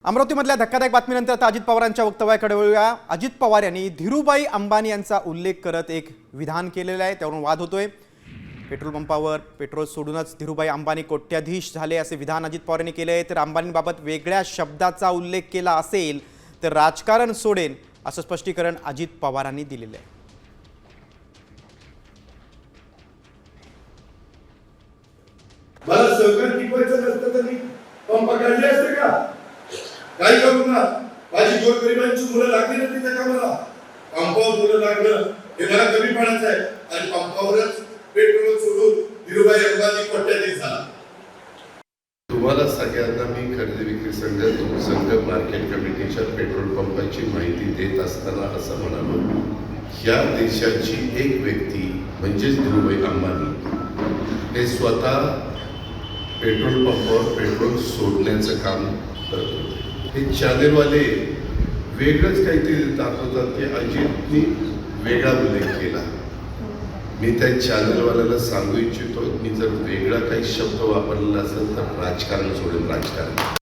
अमरावतीमधल्या धक्कादायक बातमीनंतर आता अजित पवारांच्या वक्तव्याकडे वळूया। अजित पवार यांनी धीरूभाई अंबानी यांचा उल्लेख करत एक विधान केलेलं आहे, त्यावरून वाद होतोय। पेट्रोल पंपावर पेट्रोल सोडूनच धीरूभाई अंबानी कोट्याधीश झाले असे विधान अजित पवार यांनी केले। तर अंबानींबाबत वेगळ्या शब्दाचा उल्लेख केला असेल तर राजकारण सोडेन असं स्पष्टीकरण अजित पवारांनी दिलेलं आहे। मला सहकार टिकवायचं नसतं तर मी पंप काढले असते का? काही करू ना, माझी गोरगरिबांची मुलं लागली ना तिथे का? मला पंपावर मुलं लागलं हे मला कमीपणाचं आहे आणि पंपावरच पेट्रोल सोडून धीरूभाई अंबानी कोट्याधीश झाला। तुम्हाला सगळ्यांना मी खरेदी विक्री संघ मार्केट कमिटीच्या पेट्रोल पंपाची माहिती देत असताना असं म्हणालो, या देशाची एक व्यक्ती म्हणजेच धीरूभाई अंबानी हे स्वतः पेट्रोल पंपावर पेट्रोल सोडण्याचं काम करत होते। हे चॅनेलवाले वेगळंच काहीतरी दाखवतात की अजितनी वेगळा उल्लेख केला। मी त्या चॅनलवाल्याला सांगू इच्छितो, मी जर वेगळा काही शब्द वापरलेला असेल तर राजकारण सोडेल, राजकारण।